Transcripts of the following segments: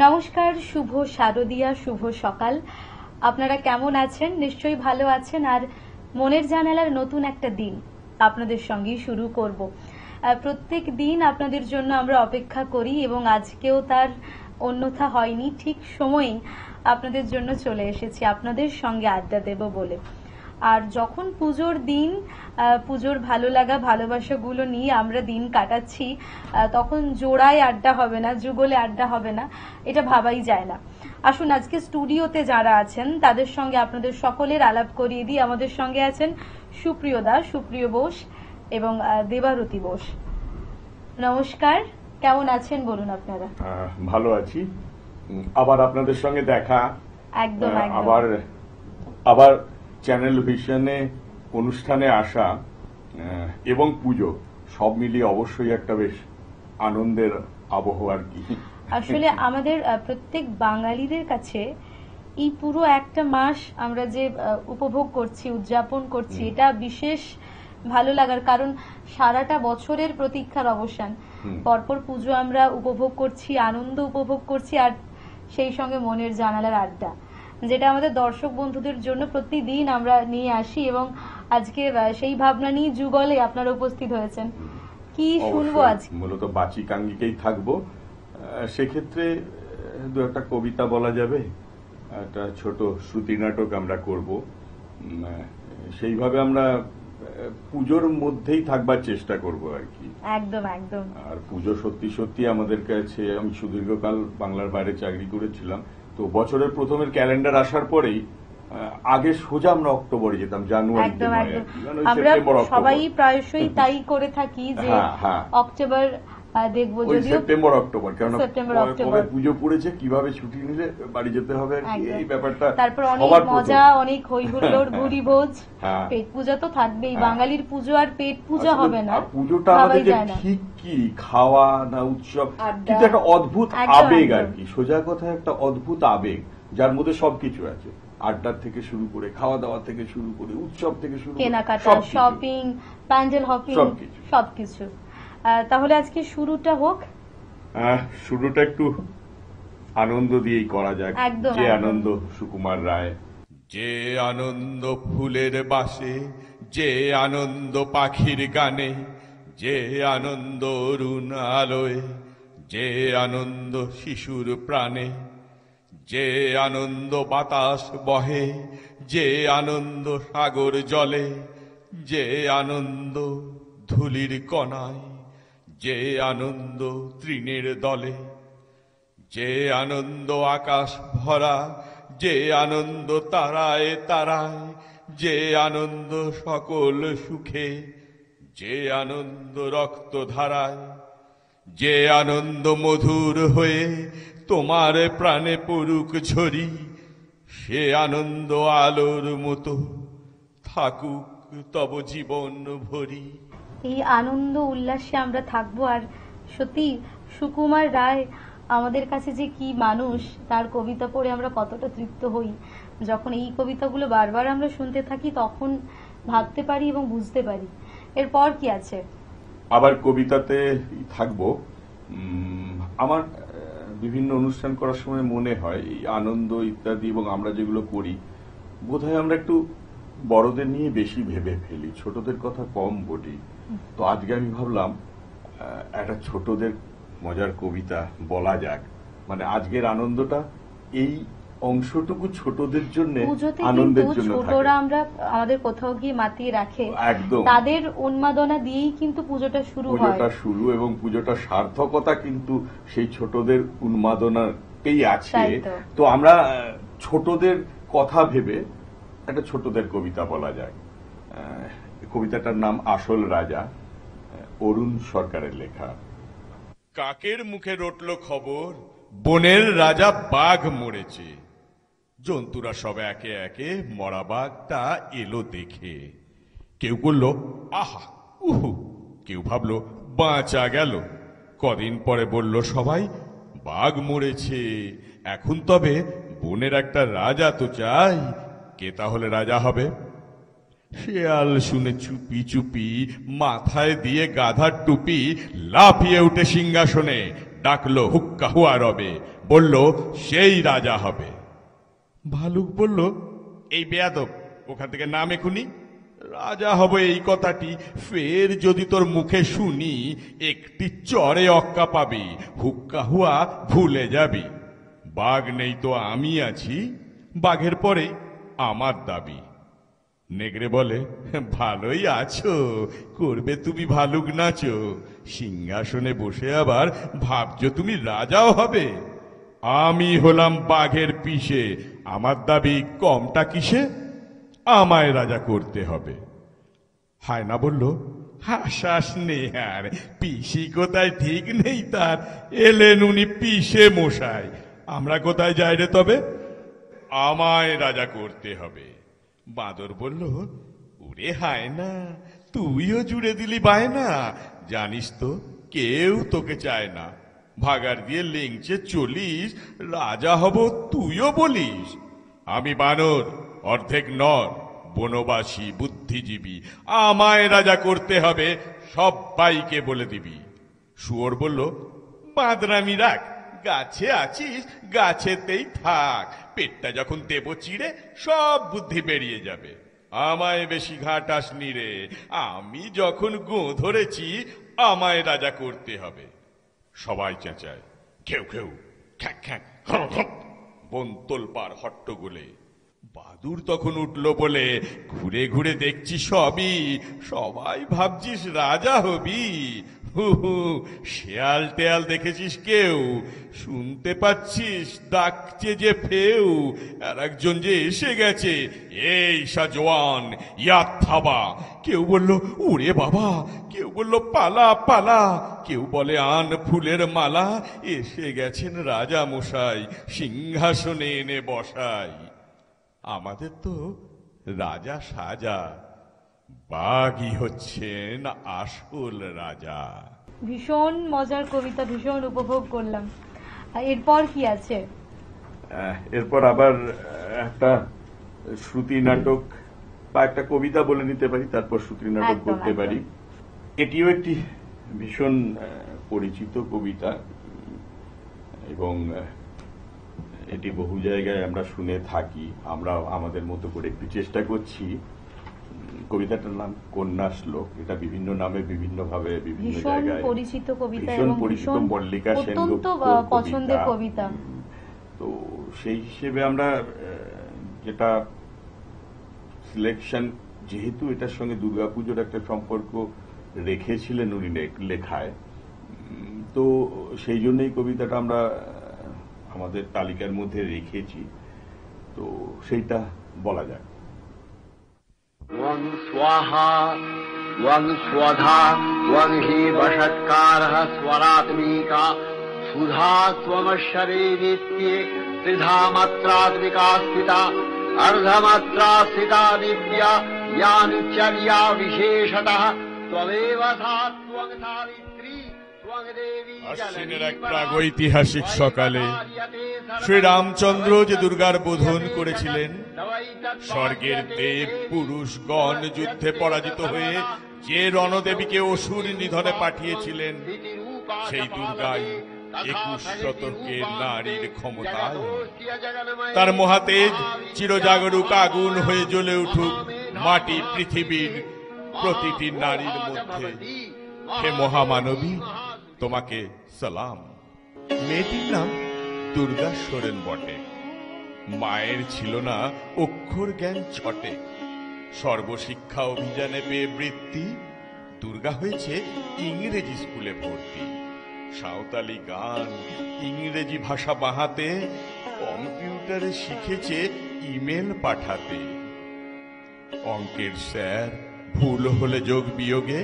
নমস্কার, শুভ শারদিয়া, শুভ সকাল। আপনারা কেমন আছেন? নিশ্চয়ই ভালো আছেন। আর মনের জানালার নতুন একটা দিন আপনাদের সঙ্গেই শুরু করব। প্রত্যেক দিন আপনাদের জন্য আমরা অপেক্ষা করি এবং আজকেও তার অন্যথা হয়নি। ঠিক সময়ে আপনাদের জন্য চলে এসেছি আপনাদের সঙ্গে আড্ডা দেব বলে। আর যখন পুজোর দিন, পুজোর ভালো লাগা ভালোবাসাগুলো নিয়ে আমরা দিন কাটাচ্ছি, তখন জোড়ায় আড্ডা হবে না, যুগলে আড্ডা হবে না, এটা ভাবাই যায় না। আসুন আজকে স্টুডিওতে যারা আছেন তাদের সঙ্গে আপনাদের সকলের আলাপ করিয়ে দিই। আমাদের সঙ্গে আছেন সুপ্রিয় দাস, সুপ্রিয় বোস এবং দেবারতী বোস। নমস্কার, কেমন আছেন বলুন আপনারা? ভালো আছি। আবার আপনাদের সঙ্গে দেখা, একদম আবার চ্যানেল ভিশনে অনুষ্ঠানে আসা এবং পুজো সব মিলিয়ে অবশ্যই একটা বেশ আনন্দের আবহ আর কি। আসলে আমাদের প্রত্যেক বাঙালিদের কাছে এই পুরো একটা মাস আমরা যে উপভোগ করছি, উদযাপন করছি, এটা বিশেষ ভালো লাগার কারণ সারাটা বছরের প্রতীক্ষার অবসান। পরপর পুজো আমরা উপভোগ করছি, আনন্দ উপভোগ করছি, আর সেই সঙ্গে মনের জানালার আড্ডা, যেটা আমাদের দর্শক বন্ধুদের জন্য প্রতিদিন আমরা নিয়ে আসি। এবং আজকে সেই ভাবনা নিয়ে যুগলে আপনারা উপস্থিত হয়েছেন। কি শুনবো আজকে? মূলত বাচিকাঙ্গিকেই থাকবো। সেক্ষেত্রে দু একটা কবিতা বলা যাবে, একটা ছোট শ্রুতি নাটক আমরা করব। সেইভাবে আমরা পুজোর মধ্যেই থাকবার চেষ্টা করব আর কি। একদম একদম। আর পুজো সত্যি সত্যি আমাদের কাছে, আমি সুদীর্ঘকাল বাংলার বাইরে চাকরি করেছিলাম, তো বছরের প্রথমের ক্যালেন্ডার আসার পরেই আগে সোজা আমরা অক্টোবরে যেতাম, জানুয়ারিতে। আমরা সবাই প্রায়শই তাই করে থাকি যে অক্টোবর দেখবো, যদিও সেপ্টেম্বর অক্টোবর, কারণ কবে পুজো পড়েছে, কিভাবে ছুটি নিলে বাড়ি যেতে হবে, এই ব্যাপারটা। তারপর অনেক মজা, অনেক হই হুল্লোড়, ভুরি ভোজ, পেট পূজা তো থাকবেই। বাঙালির পুজো আর পেট পূজা হবে না। পুজোটা আমাদের ঠিক কি খাওয়া না উৎসব, কিন্তু একটা অদ্ভুত আবেগ আর কি। সোজা কথা একটা অদ্ভুত আবেগ যার মধ্যে সবকিছু আছে। আড্ডার থেকে শুরু করে, খাওয়া দাওয়া থেকে শুরু করে, উৎসব থেকে শুরু করে, কেনাকাটা, শপিং, প্যান্ডেল হপিং, সবকিছু। তাহলে আজকে শুরুটা হোক। শুরুটা একটু আনন্দ দিয়েই করা যাক। যে আনন্দ সুকুমার রায়। যে আনন্দ ফুলের বাসে, যে আনন্দ পাখির গানে, যে আনন্দ অরুণ আলোয়, যে আনন্দ শিশুর প্রাণে, যে আনন্দ বাতাস বহে, যে আনন্দ সাগর জলে, যে আনন্দ ধুলির কণায়, যে আনন্দ তৃণের দলে, যে আনন্দ আকাশ ভরা, যে আনন্দ তারায় তারায়, যে আনন্দ সকল সুখে, যে আনন্দ রক্ত ধারায়, যে আনন্দ মধুর হয়ে তোমার প্রাণে পড়ুক ঝরি, সে আনন্দ আলোর মতো থাকুক তব জীবন ভরি। এই আনন্দ উল্লাসে আমরা থাকবো। আর সত্যি সুকুমার রায় আমাদের কাছে যে কি মানুষ, তার কবিতা পড়ে আমরা কতটা তৃপ্ত হই। যখন এই কবিতাগুলো বারবার আমরা শুনতে থাকি তখন ভাবতে পারি এবং বুঝতে পারি। এরপর কি আছে? আবার কবিতাতে থাকবো। আমার বিভিন্ন অনুষ্ঠান করার সময় মনে হয় এই আনন্দ ইত্যাদি এবং আমরা যেগুলো করি, বোধহয় আমরা একটু বড়দের নিয়ে বেশি ভেবে ফেলি, ছোটদের কথা কম বলি। তো আজকে আমি ভাবলাম একটা ছোটদের মজার কবিতা বলা যাক। মানে আজকের আনন্দটা এই অংশটুকু ছোটদের জন্য, আনন্দের জন্য। ছোটরা আমরা আমাদের কোথাও গিয়ে মাতিয়ে রাখে, একদম তাদের উন্মাদনা দিয়েই কিন্তু পুজোটা শুরু হয়। পুজোটা শুরু এবং পুজোটার সার্থকতা কিন্তু সেই ছোটদের উন্মাদনাতেই আছে। তো আমরা ছোটদের কথা ভেবে একটা ছোটদের কবিতা বলা যায়। কবিতাটার নাম আসল রাজা, অরুণ সরকারের লেখা। কাকের মুখে রটল খবর, বনের রাজা বাঘ মরেছে। জন্তুরা সব একে একে মরা বাঘটা এলো দেখে। কেউ বলল আহা উহু, কেউ ভাবলো বাঁচা গেল। কদিন পরে বলল সবাই বাঘ মরেছে, এখন তবে বনের একটা রাজা তো চাই। কে তাহলে রাজা হবে? শেয়াল শুনে চুপি চুপি মাথায় দিয়ে গাধার টুপি লাফিয়ে উঠে সিংহাসনে ডাকলো হুক্কা হুয়া রবে, বলল সেই রাজা হবে। ভালুক বলল, এই বেয়াদব, ওখান থেকে নাম এখুনি। রাজা হবে এই কথাটি ফের যদি তোর মুখে শুনি, একটি চরে অক্কা পাবি, হুক্কা হুয়া ভুলে যাবি। বাঘ নেই তো আমি আছি, বাঘের পরে আমার দাবি। নেগড়ে বলে, ভালোই আছো, করবে তুমি ভালুক নাচো, সিংহাসনে বসে আবার ভাবছো তুমি রাজাও হবে। আমি হলাম বাঘের পিসে, আমার দাবি কমটা কিসে, আমায় রাজা করতে হবে। হায়না বলল, হাসাস নেহার, পিসি কোথায় ঠিক নেই তার, এলেন উনি পিসে মশাই, আমরা কোথায় যাই রে তবে, আমায় রাজা করতে হবে। বাঁদর বলল, ওরে হায়না, তুইও জুড়ে দিলি বায়না, জানিস তো কেউ তোকে চায় না, ভাগার দিয়ে লেংচে চলিস, রাজা হব তুইও বলিস। আমি বানর, অর্ধেক নর, বনবাসী, বুদ্ধিজীবী, আমায় রাজা করতে হবে, সবাইকে বলে দিবি। শুয়োর বলল, বাঁদরামি রাখ, গাছে আছিস গাছেতেই থাক, পেটটা যখন দেব চিড়ে সব বুদ্ধি বেরিয়ে যাবে। আমায় বেশি ঘাটাসনি রে, আমি যখন গো ধরেছি, আমায় রাজা করতে হবে। সবাই চেঁচায়, খেউ খেউ, খ্যাক খ্যাক, বন তোলপার হট্টগোলে। বাদুর তখন উঠল বলে, ঘুরে ঘুরে দেখছি সবই, সবাই ভাবছিস রাজা হবি। হু হু, শেয়াল টেয়াল দেখেছিস কেউ, শুনতে পাচ্ছিস ডাকছে যে ফেউ, আর একজন যে এসে গেছে, এই সাজওয়ান, ইয়াদ থাবা। কেউ বলল, উড়ে বাবা, কেউ বলল পালা পালা, কেউ বলে আন ফুলের মালা, এসে গেছেন রাজা মশাই, সিংহাসনে এনে বসাই। আমাদের তো রাজা সাজা, বাঘই হচ্ছেন আসল রাজা। ভীষণ মজার কবিতা, ভীষণ উপভোগ করলাম। এরপর কি আছে? এরপর আবার একটা শ্রুতি নাটক বা একটা কবিতা বলে নিতে পারি, তারপর শ্রুতি নাটক একদম, করতে একদম। পারি। এটিও একটি ভীষণ পরিচিত কবিতা এবং এটি বহু জায়গায় আমরা শুনে থাকি। আমরা আমাদের মতো করে একটু চেষ্টা করছি। কবিতাটার নাম কন্যা শ্লোক। এটা বিভিন্ন নামে বিভিন্ন ভাবে বিভিন্ন ভীষণ জায়গায় পরিচিত কবিতা ভীষণ এবং পরিচিত, ভীষণ মল্লিকা অত্যন্ত সেনগুপ্তর পছন্দের কবিতা। তো সেই হিসেবে আমরা যেটা সিলেকশন, যেহেতু এটার সঙ্গে দুর্গাপুজোর একটা সম্পর্ক রেখেছিলেন উনি লেখায়, তো সেই জন্যই কবিতাটা আমরা আমাদের তালিকার মধ্যে রেখেছি। তো সেইটা বলা যায়। त्वं स्वाहा त्वं स्वधा त्वं हि वषट्कारः स्वरात्मिका सुधा त्वमक्षरे नित्ये त्रिधा मात्रात्मिका स्थिता अर्धमात्रा स्थिता दिव्या या नित्यर्या विशेषतः त्वमेव सा त्वं सावित्री त्वं देवी আশ্বিনের এক প্রাগৈতিহাসিক সকালে শ্রীরামচন্দ্র যে দুর্গার বোধন করেছিলেন, স্বর্গের দেব পুরুষগণ যুদ্ধে পরাজিত হয়ে যে রণদেবীকে অসুর নিধনে পাঠিয়েছিলেন, সেই দুর্গাই 21 শতকের নারীর ক্ষমতায়। তার মহাতেজ চিরজাগরুক আগুন হয়ে জ্বলে উঠুক মাটি পৃথিবীর প্রতিটি নারীর মধ্যে। হে মহামানবী, তোমাকে সালাম। মেয়েটির নাম দুর্গা সোরেন বটে। মায়ের ছিল না অক্ষর জ্ঞান ছটে। সর্বশিক্ষা অভিযানে পেয়ে বৃত্তি, দুর্গা হয়েছে ইংরেজি স্কুলে ভর্তি। সাঁওতালি গান, ইংরেজি ভাষা বাহাতে, কম্পিউটারে শিখেছে ইমেল পাঠাতে। অঙ্কের স্যার ভুল হলে যোগ বিয়োগে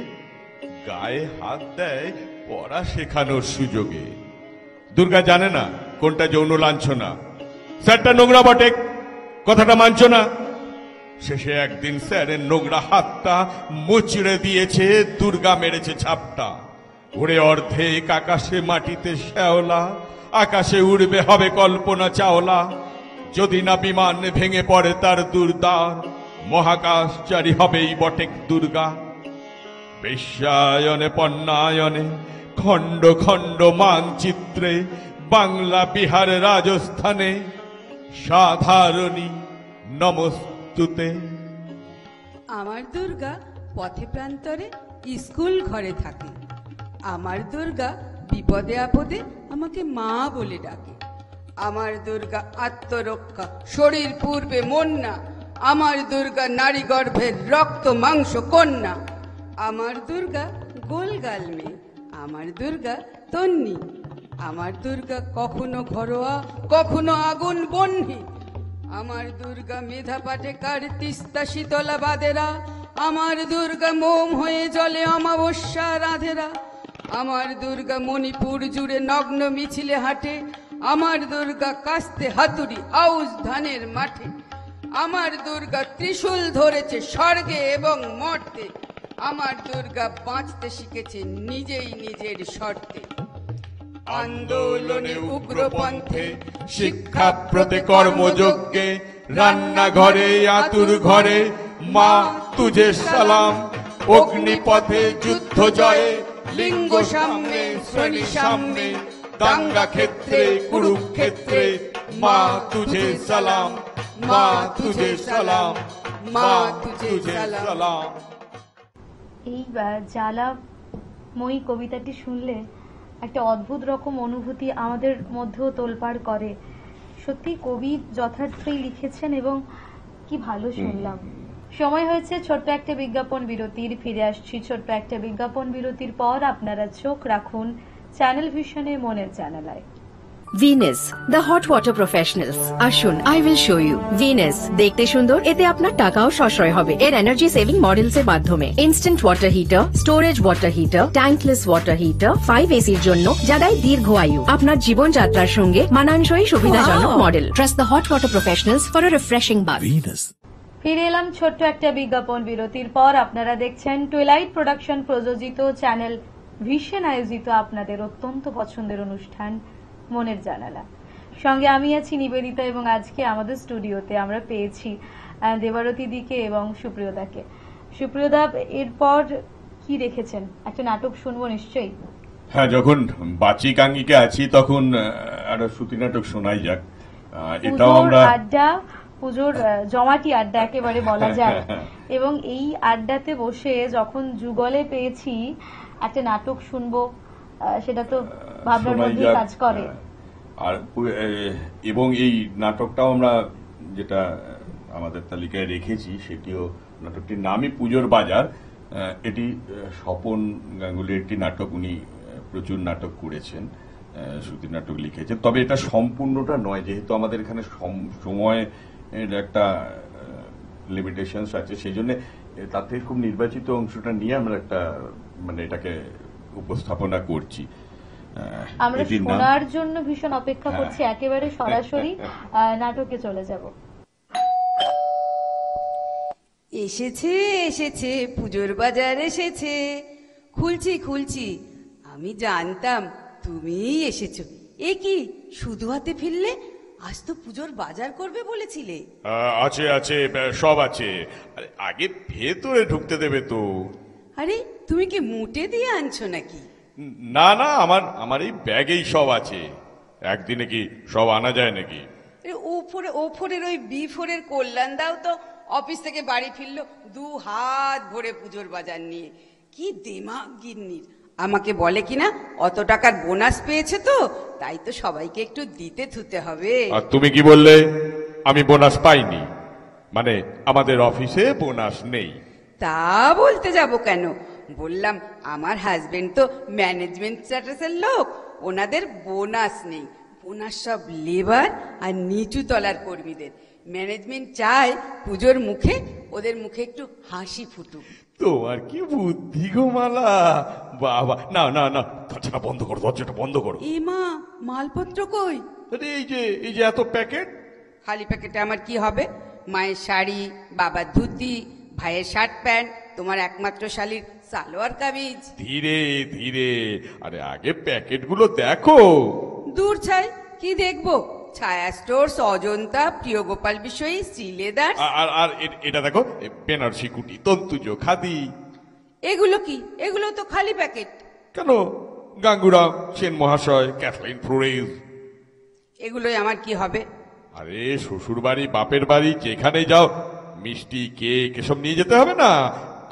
গায়ে হাত দেয় পড়া শেখানোর সুযোগে। দুর্গা জানে না কোনটা যৌন লাঞ্ছনা। স্যারটা নোংরা বটে, কথাটা মানছ না। শেষে একদিন স্যারের নোংরা হাতটা মুচড়ে দিয়েছে, দুর্গা মেরেছে ছাপটা। উড়ে অর্ধেক আকাশে মাটিতে শ্যাওলা, আকাশে উড়বে হবে কল্পনা চাওলা। যদি না বিমান ভেঙে পড়ে তার দুর্দার, মহাকাশচারী হবেই বটেক দুর্গা। বিশ্বায়নে পণ্যায়নে খণ্ড খণ্ড মানচিত্রে বাংলা বিহার রাজস্থানে সাধারণী নমস্তুতে। আমার দুর্গা পথে প্রান্তরে স্কুল ঘরে থাকে। আমার দুর্গা বিপদে আপদে আমাকে মা বলে ডাকে। আমার দুর্গা আত্মরক্ষা, শরীর পূর্বে মন না। আমার দুর্গা নারী গর্ভের রক্ত মাংস কন্যা। আমার দুর্গা গোলগাল মেয়ে, আমার দুর্গা তন্নি। আমার দুর্গা কখনো ঘরোয়া, কখনো আগুন বহ্নি। আমার দুর্গা মেধা পাটেকার, তিস্তা শীতলা বাদেরা। আমার দুর্গা মোম হয়ে জলে অমাবস্যা রাধেরা। আমার দুর্গা মণিপুর জুড়ে নগ্ন মিছিলে হাঁটে। আমার দুর্গা কাস্তে হাতুড়ি আউশ ধানের মাঠে। আমার দুর্গা ত্রিশূল ধরেছে স্বর্গে এবং মর্তে। আমার দুর্গা বাঁচতে শিখেছে নিজেই নিজের শর্তে। আন্দোলনে উগ্রপন্থে, শিক্ষা প্রতি কর্মযজ্ঞে, রান্নাঘরে আতুর ঘরে মা তুঝে সালাম। অগ্নিপথে যুদ্ধ জয়ে, লিঙ্গ সামনে শ্রেণী সামনে, দাঙ্গা ক্ষেত্রে কুরুক্ষেত্রে মা তুঝে সালাম, মা তুঝে সালাম, মা তুঝে সালাম। এই জ্বালাময়ী কবিতাটি শুনলে একটা অদ্ভুত রকম অনুভূতি আমাদের মধ্যেও তোলপাড় করে। সত্যি কবি যথার্থই লিখেছেন এবং কি ভালো শুনলাম। সময় হয়েছে ছোট্ট একটা বিজ্ঞাপন বিরতির। ফিরে আসছি ছোট্ট একটা বিজ্ঞাপন বিরতির পর। আপনারা চোখ রাখুন চ্যানেল ভিশনে, মনের জানালায়। Venus the hot water professionals. আসুন, I will show you. Venus দেখতে সুন্দর, এতে আপনার টাকাও সাশ্রয় হবে। এর এনার্জি সেভিং মডেলস এর মাধ্যমে instant water heater, storage water heater, tankless water heater, 5 এসির জন্য যা দেয় দীর্ঘ আয়ু। আপনার জীবনযাত্রার সঙ্গে মানানসই সুবিধাজনক model. Trust the hot water professionals for a refreshing bath. ফিরে এলাম ছোট্ট একটা বিজ্ঞাপন বিরতির পর। আপনারা দেখছেন টুইলাইট প্রোডাকশন প্রযোজিত, চ্যানেল ভিশন আয়োজিত আপনাদের অত্যন্ত পছন্দের অনুষ্ঠান মনের জানালা। সঙ্গে আমি আছি নিবেদিতা এবং আজকে আমাদের স্টুডিওতে আমরা পেয়েছি দেবারতী দিকে এবং সুপ্রিয়দাকে। সুপ্রিয়দা, এরপর কি রেখেছেন? একটা নাটক শুনবো নিশ্চয়ই। হ্যাঁ, যখন বাচিকাঙ্গিকে আছি তখন একটা শ্রুতি নাটক শোনাই যাক। এটাও আমরা আড্ডা, পুজোর জমাটি আড্ডা একেবারে বলা যায়। এবং এই আড্ডাতে বসে যখন যুগলে পেয়েছি একটা নাটক শুনবো, সেটা তো ভাবনার মধ্যে কাজ করে। আর এবং এই নাটকটাও আমরা যেটা আমাদের তালিকায় রেখেছি, সেটিও নাটকটির নামই পুজোর বাজার। এটি স্বপন গাঙ্গুলির একটি নাটক। উনি প্রচুর নাটক করেছেন, শ্রুতি নাটক লিখেছেন। তবে এটা সম্পূর্ণটা নয়, যেহেতু আমাদের এখানে সময় একটা লিমিটেশনস আছে, সেই জন্য তার থেকে খুব নির্বাচিত অংশটা নিয়ে আমরা একটা এটাকে উপস্থাপনা করছি। আমরা শোনার জন্য ভীষণ অপেক্ষা করছি। একেবারে সরাসরি নাটকে চলে যাব। এসেছে এসেছে পুজোর বাজার এসেছে। খুলছি খুলছি, আমি জানতাম তুমিই এসেছো। এ কি শুধু হাতে ফিরলে? আজ তো পুজোর বাজার করবে বলেছিলে। আছে আছে, সব আছে। আগে ভেতরে ঢুকতে দেবে তো। আরে তুমি কি মুটে দিয়ে আনছো নাকি? না না, আমার এই ব্যাগেই সব আছে। একদিনে কি সব আনা যায় নাকি? ওফরের ওই বিফোরের কল্যাণ দাও তো অফিস থেকে বাড়ি ফিরলো 2 হাত ভরে পুজোর বাজার নিয়ে। কি দেমাগ গিন্নির। আমাকে বলে কিনা অত টাকার বোনাস পেয়েছে তো, তাই তো সবাইকে একটু দিতে থুতে হবে। আর তুমি কি বললে আমি বোনাস পাইনি? মানে আমাদের অফিসে বোনাস নেই? তা বলতে যাব কেন, বললাম আমার হাজবেন্ড তো ম্যানেজমেন্ট স্ট্যাটাসের লোক, ওনাদের বোনাস নেই। বোনাস সব লেবার আর নিচু তলার কর্মীদের। ম্যানেজমেন্ট চায় পুজোর মুখে ওদের মুখে একটু হাসি ফুটুক। তোমার কি বুদ্ধি গো মালা! বাবা, না না না, দরজাটা বন্ধ করো, দরজাটা বন্ধ করো। এ মা, মালপত্র কই? আরে এই যে এত প্যাকেট। খালি প্যাকেটে আমার কি হবে? মায়ের শাড়ি, বাবার ধুতি, ভাইয়ের শার্ট প্যান্ট, তোমার একমাত্র শালীর সালোয়ার কামিজ। ধীরে ধীরে, আরে আগে প্যাকেটগুলো দেখো। দূর ছাই, কি দেখবো? ছায়া স্টোর্স, অজন্তা, প্রিয় গোপাল বিষয়ী, শ্রীলেদার। আর এটা দেখো, বেনারসি কুটি, তন্তুজ, খাদি। এগুলো কি? এগুলো তো খালি প্যাকেট। কেন, গাঙ্গুরাম, সেন মহাশয়, ক্যাথলিন ফ্লোরেজ। এগুলোই আমার কি হবে? আরে শ্বশুর বাড়ি বাপের বাড়ি যেখানে যাও মিষ্টি কেক এসব নিয়ে যেতে হবে না?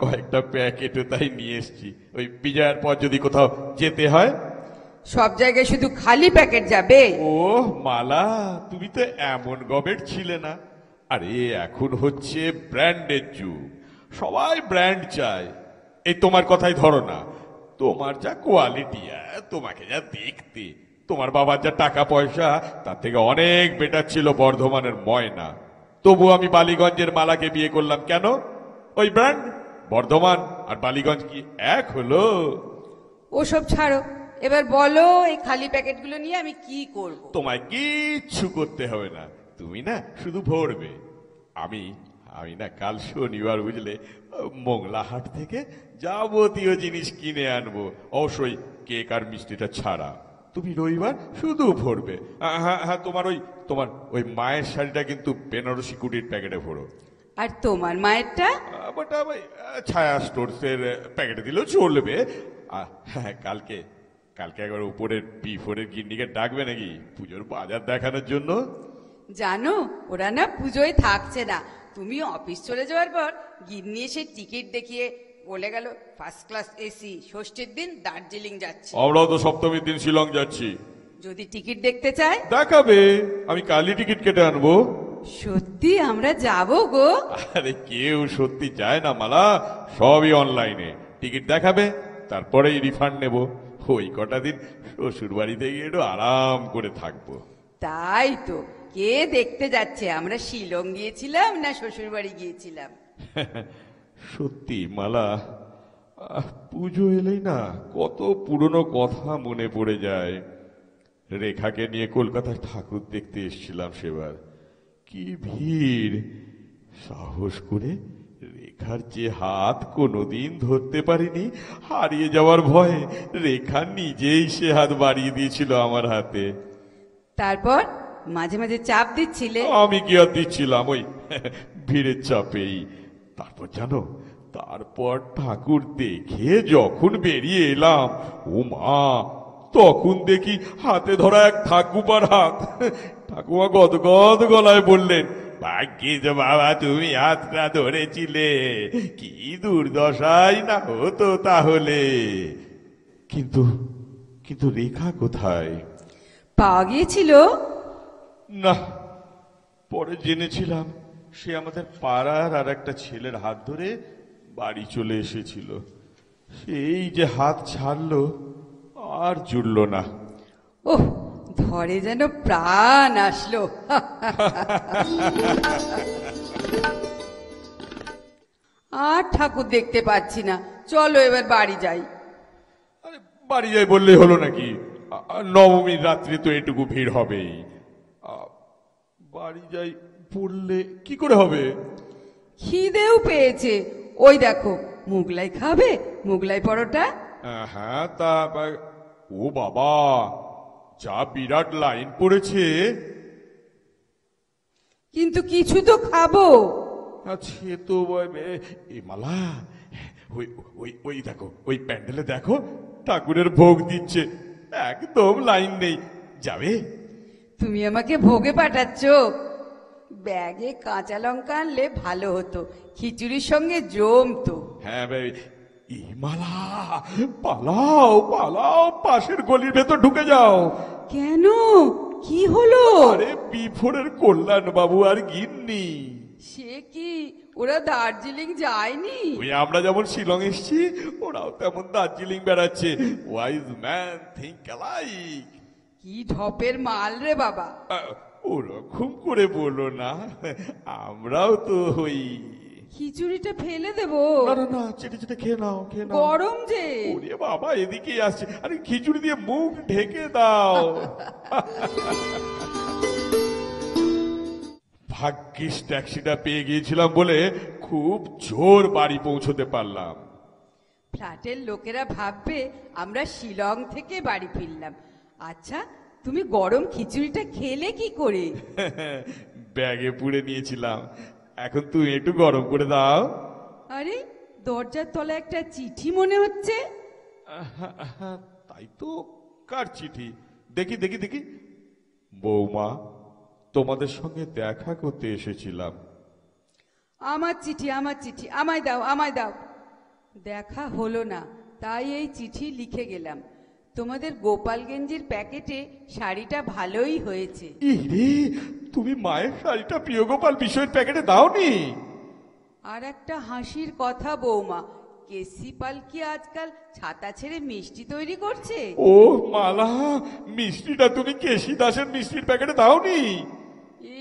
কয়েকটা প্যাকেটও তাই নিয়ে এসছি, ওই বিজয়ের পর যদি কোথাও যেতে হয়। সব জায়গায় শুধু খালি প্যাকেট যাবে? ও মালা, তুমি তো এমন গবেট ছিলে না। আরে এখন হচ্ছে ব্র্যান্ডের যুগ, সবাই ব্র্যান্ড চায়। এই তোমার কথাই ধরো না, তোমার যা কোয়ালিটি, তোমাকে যা দেখতে, তোমার বাবার যা টাকা পয়সা, তার থেকে অনেক বেটার ছিল বর্ধমানের ময়না। তবু আমি বালিগঞ্জের মালাকে বিয়ে করলাম কেন? ওই ব্র্যান্ড। বর্ধমান আর বালিগঞ্জ কি এক হলো? ওসব ছাড়ো, এবার বলো এই খালি প্যাকেটগুলো নিয়ে আমি কি করব? তোমায় কিচ্ছু করতে হবে না, তুমি না শুধু ভরবে। আমি আমি না কাল শনিবার বুঝলে, মোংলাহাট থেকে যাবতীয় জিনিস কিনে আনবো, অবশ্যই কেক আর মিষ্টিটা ছাড়া। তুমি রবিবার শুধু ভরবে। হ্যাঁ হ্যাঁ, তোমার ওই মায়ের শাড়িটা কিন্তু বেনারসি কুটির প্যাকেটে ভরো। আর তোমার মায়েরটা? ওটা ওই ছায়া স্টোরসের প্যাকেটে দিলেও চলবে। হ্যাঁ, কালকে একবার উপরের B4-এর গিন্নিকে ডাকবে নাকি পুজোর বাজার দেখানোর জন্য? জানো, ওরা না পুজোয় থাকছে না। তুমি অফিস চলে যাওয়ার পর গিন্নি এসে টিকিট দেখিয়ে বলে গেল ফার্স্ট ক্লাস এসি, ষষ্ঠীর দিন দার্জিলিং যাচ্ছি। আমরাও তো সপ্তমীর দিন শিলং যাচ্ছি। যদি টিকিট দেখতে চায় দেখাবে, আমি কালই টিকিট কেটে আনবো। সত্যি আমরা যাব গো? আরে কেউ সত্যি চায় না মালা, সবই অনলাইনে। টিকিট দেখাবে, তারপরেই রিফান্ড নেব। ওই কটা দিন শ্বশুর বাড়িতে গিয়ে একটু আরাম করে থাকবো। তাই তো, কে দেখতে যাচ্ছে আমরা শিলং গিয়েছিলাম না শ্বশুর বাড়ি গিয়েছিলাম? সত্যি মালা, পুজো এলেই না কত পুরনো কথা মনে পড়ে যায়। রেখাকে নিয়ে কলকাতায় ঠাকুর দেখতে এসেছিলাম সেবার, কি ভিড়। সাহস করে রেখার যে হাত কোনোদিন ধরতে পারিনি, হারিয়ে যাওয়ার ভয়ে রেখা নিজেই সে হাত বাড়িয়ে দিয়েছিল আমার হাতে। তারপর মাঝে মাঝে চাপ দিচ্ছিলে? আমি কি আর দিচ্ছিলাম, ওই ভিড়ের চাপেই। তারপর জানো, তারপর ঠাকুর দেখে যখন বেরিয়ে এলাম, ও মা, তখন দেখি হাতে ধরা এক ঠাকুমার হাত। ঠাকুমা গদগদ গলায় বললেন, ভাগ্যিস বাবা তুমি হাতটা ধরেছিলে, কি দুর্দশাই না হতো তাহলে। কিন্তু রেখা কোথায়? পাওয়া গিয়েছিল? না, পরে জেনেছিলাম সে আমাদের পাড়ার আর একটা ছেলের হাত ধরে বাড়ি চলে এসেছিল। সেই যে হাত ছাড়লো, আর জুড়ল না। ওহ, ধরে যেন প্রাণ আসলো। আর ঠাকুর দেখতে পাচ্ছি না, চলো এবার বাড়ি যাই। আরে বাড়ি যাই বললেই হলো নাকি? নবমীর রাত্রে তো এটুকু ভিড় হবেই। বাড়ি যাই বললে কি করে হবে? খিদেও পেয়েছে, ওই দেখো মোগলাই খাবে, মোগলাই পরোটা। হ্যাঁ, তা ও বাবা, যা বিরাট লাইন পড়েছে। কিন্তু কিছু তো খাবো। সে তো মালা, ওই দেখো, ওই প্যান্ডেলে দেখো ঠাকুরের ভোগ দিচ্ছে, একদম লাইন নেই। যাবে? তুমি আমাকে ভোগে পাঠাচ্ছ? ব্যাগে কাঁচা লঙ্কা আনলে ভালো হতো, খিচুড়ির সঙ্গে জমতো। হ্যাঁ মালা, পালাও পালাও, পাশের গলির ভেতর ঢুকে যাও। কেন, কি হলো? আরে B4-এর কল্যাণ বাবু আর গিন্নি। সে কি, ওরা দার্জিলিং যায়নি? ওই আমরা যেমন শিলং এসছি, ওরাও তেমন দার্জিলিং বেড়াচ্ছে। Wise man think alike. কি ঢপের মাল রে বাবা। ওরকম করে বলো না, আমরাও তো ওই। খিচুড়িটা ফেলে দেবো? না, চেটে চেটে খেয়ে নাও, খেয়ে নাও। গরম যে। ওরে বাবা, এদিকেই আসছে। আরে খিচুড়ি দিয়ে মুখ ঢেকে দাও। ভাগ্যিস ট্যাক্সিটা পেয়ে গিয়েছিলাম বলে খুব জোর বাড়ি পৌঁছতে পারলাম। ফ্ল্যাটের লোকেরা ভাববে আমরা শিলং থেকে বাড়ি ফিরলাম। আচ্ছা, তুমি গরম খিচুড়িটা খেলে কি করে? ব্যাগে পুড়ে নিয়েছিলাম, এখন তুমি একটু গরম করে দাও। আরে, দরজার তলায় একটা চিঠি মনে হচ্ছে। তাই তাই তো, কার চিঠি? দেখি দেখি দেখি। বৌমা, তোমাদের সঙ্গে দেখা করতে এসেছিলাম। আমার চিঠি, আমার চিঠি, আমায় দাও, আমায় দাও। দেখা হলো না, তাই এই চিঠি লিখে গেলাম। তোমাদের গোপালগঞ্জের প্যাকেটে শাড়িটা ভালোই হয়েছে। ইরে, তুমি মায়ের শাড়িটা প্রিয় গোপাল বিষয়ের প্যাকেটে দাওনি? আর একটা হাসির কথা বৌমা, কেসি পালকি আজকাল ছাতা ছেড়ে মিষ্টি তৈরি করছে। ও মালা, মিষ্টিটা তুমি কেশি দাসের মিষ্টির প্যাকেটে দাওনি?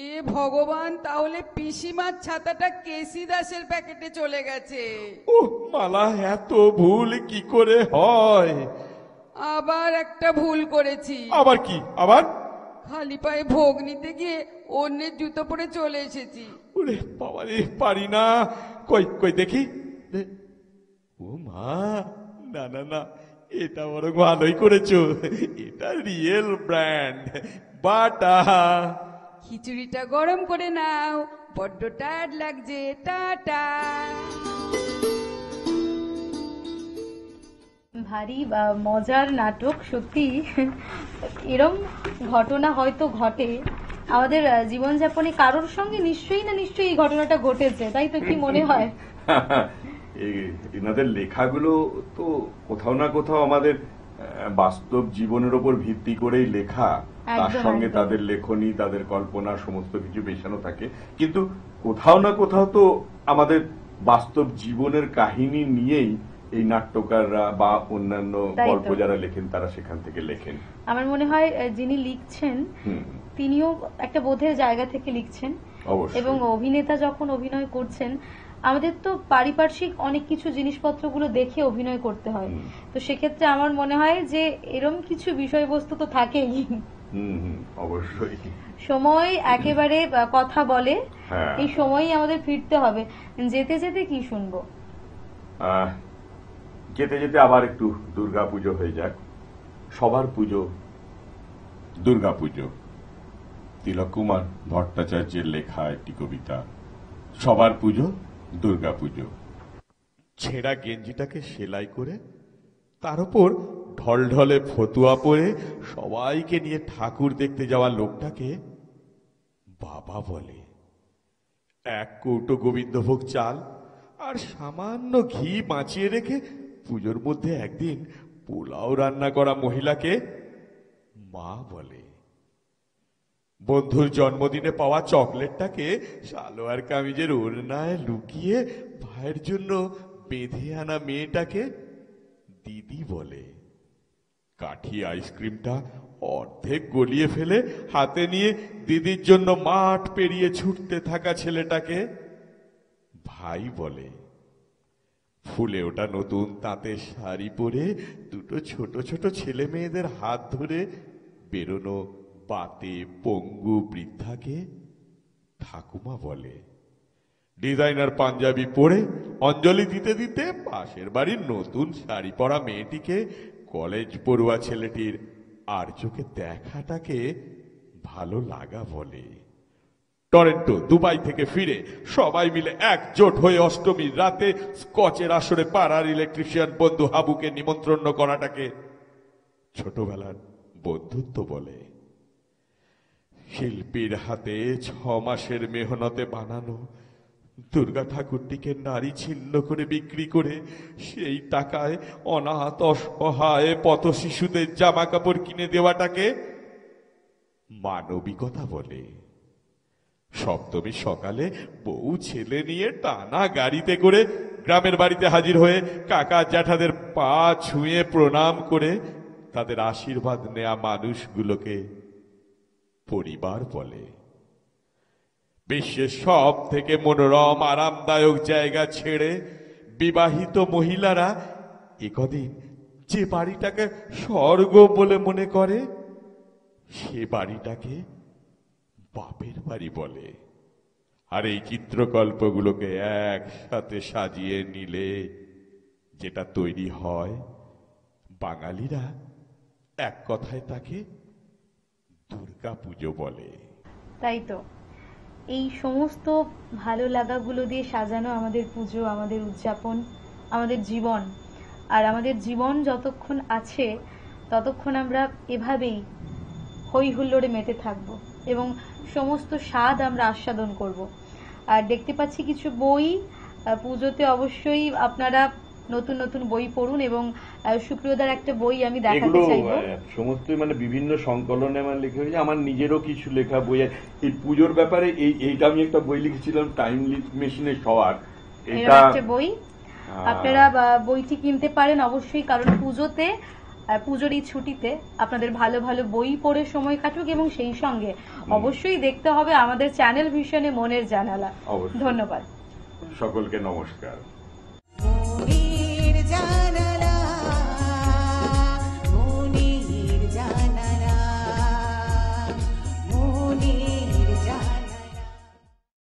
এ ভগবান, তাহলে পিসিমার ছাতাটা কেসি দাসের প্যাকেটে চলে গেছে। ও মালা, এত ভুল কি করে হয়? আবার একটা ভুল করেছি। আবার কি? আবার? খালি পায়ে ভোগ নিতে গিয়ে অন্যের জুতো পরে চলে এসেছি। ওরে বাবা রে, পারি না। কই কই দেখি। ও মা, না না না, এটা বরং ভালোই করেছো। এটা রিয়েল ব্র্যান্ড বাটা। খিচুড়িটা গরম করে নাও, বড্ড টায়ার্ড লাগছে। টাটা। ভারী মজার নাটক সত্যি। এরম ঘটনা হয়তো ঘটে আমাদের জীবনযাপনে, কারোর সঙ্গে নিশ্চয়ই এই ঘটনাটা ঘটেছে, তাই তো? কি মনে হয়? এনাদের লেখাগুলো তো কোথাও না কোথাও আমাদের বাস্তব জীবনের ওপর ভিত্তি করেই লেখা। তার সঙ্গে তাদের লেখনী, তাদের কল্পনা সমস্ত কিছু মেশানো থাকে, কিন্তু কোথাও না কোথাও তো আমাদের বাস্তব জীবনের কাহিনী নিয়েই এই নাট্যকাররা বা অন্যান্য গল্প যারা লেখেন তারা সেখান থেকে লেখেন। আমার মনে হয় যিনি লিখছেন তিনিও একটা বোধের জায়গা থেকে লিখছেন, এবং অভিনেতা যখন অভিনয় করছেন, আমাদের তো পারিপার্শ্বিক অনেক কিছু জিনিসপত্রগুলো দেখে অভিনয় করতে হয়। তো সেক্ষেত্রে আমার মনে হয় যে এরম কিছু বিষয়বস্তু তো থাকেই। অবশ্যই সময় একেবারে কথা বলে, এই সময়ই আমাদের ফিরতে হবে। যেতে যেতে কি শুনবো? যেতে যেতে আবার একটু দুর্গাপুজো হয়ে যাক। সবার পুজো দুর্গাপুজো। তিলক কুমার ভট্টাচার্যের লেখা একটি কবিতা। সবার পুজো দুর্গাপুজো। ছেঁড়া গেঞ্জিটাকে সেলাই করে তার উপর ঢলঢলে ফতুয়া পরে সবাইকে নিয়ে ঠাকুর দেখতে যাওয়া লোকটাকে বাবা বলে। এক কৌটো গোবিন্দভোগ চাল আর সামান্য ঘি বাঁচিয়ে রেখে পুজোর মধ্যে একদিন পোলাও রান্না করা মহিলাকে মা বলে। বন্ধুর জন্মদিনে পাওয়া চকলেটটাকে সালোয়ার কামিজের ওড়নায় লুকিয়ে ভাইয়ের জন্য বেঁধে আনা মেয়েটাকে দিদি বলে। কাঠি আইসক্রিমটা অর্ধেক গলিয়ে ফেলে হাতে নিয়ে দিদির জন্য মাঠ পেরিয়ে ছুটতে থাকা ছেলেটাকে ভাই বলে। ফুলে ওটা নতুন তাঁতের শাড়ি পরে দুটো ছোট ছোট ছেলে মেয়েদের হাত ধরে বেরোনো বাতে পঙ্গু বৃদ্ধাকে ঠাকুমা বলে। ডিজাইনার পাঞ্জাবি পরে অঞ্জলি দিতে দিতে পাশের বাড়ির নতুন শাড়ি পরা মেয়েটিকে কলেজ পড়ুয়া ছেলেটির আর চোখে দেখাটাকে ভালো লাগা বলে। টরেন্টো দুবাই থেকে ফিরে সবাই মিলে একজোট হয়ে অষ্টমীর রাতে স্কচের আসরে পাড়ার ইলেকট্রিশিয়ান বন্ধু হাবুকে নিমন্ত্রণ করাটাকে ছোটবেলার বন্ধুত্ব বলে। শিল্পীর হাতে 6 মাসের মেহনতে বানানো দুর্গা ঠাকুরটিকে নারী ছিন্ন করে বিক্রি করে সেই টাকায় অনাথ অসহায় পথ শিশুদের জামা কাপড় কিনে দেওয়াটাকে মানবিকতা বলে। সপ্তমী সকালে বউ ছেলে নিয়ে টানা গাড়িতে করে গ্রামের বাড়িতে হাজির হয়ে কাকা জ্যাঠাদের পা ছুঁয়ে প্রণাম করে তাদের আশীর্বাদ নেয়া মানুষগুলোকে পরিবার বলে। বিশ্বের সব থেকে মনোরম আরামদায়ক জায়গা ছেড়ে বিবাহিত মহিলারা একদিন যে বাড়িটাকে স্বর্গ বলে মনে করে সে বাড়িটাকে বাপের বাড়ি বলে। আর এই চিত্রকল্পগুলোকে একসাথে সাজিয়ে নিলে যেটা তৈরি হয়, বাঙালিরা এক কথায় তাকে দুর্গাপুজো বলে। তাই তো, এই সমস্ত ভালো লাগাগুলো দিয়ে সাজানো আমাদের পুজো, আমাদের উদযাপন, আমাদের জীবন। আর আমাদের জীবন যতক্ষণ আছে ততক্ষণ আমরা এভাবেই হই হুল্লোড়ে মেতে থাকবো এবং সমস্ত স্বাদ আমরা আস্বাদন করব। আর দেখতে পাচ্ছি কিছু বই, পুজোতে অবশ্যই আপনারা নতুন নতুন বই পড়ুন এবং সুপ্রিয়দার একটা বই আমি দেখাতে এগুলো চাইবো। সমস্তই মানে বিভিন্ন সংকলনে আমার লেখা হয়েছে, আমার নিজেরও কিছু লেখা বই আছে। এই পুজোর ব্যাপারে এইটা আমি একটা বই লিখেছিলাম, টাইমলি মেশিনে সওয়ার, এরকম এটা একটা বই আপনারা বইটি কিনতে পারেন অবশ্যই, কারণ পুজোতে পুজোর এই ছুটিতে আপনাদের ভালো ভালো বই পড়ে সময় কাটুক এবং সেই সঙ্গে অবশ্যই দেখতে হবে আমাদের চ্যানেল ভিশনে মনের জানালা। অবশ্যই। ধন্যবাদ সকলকে নমস্কার। মনের জানালা।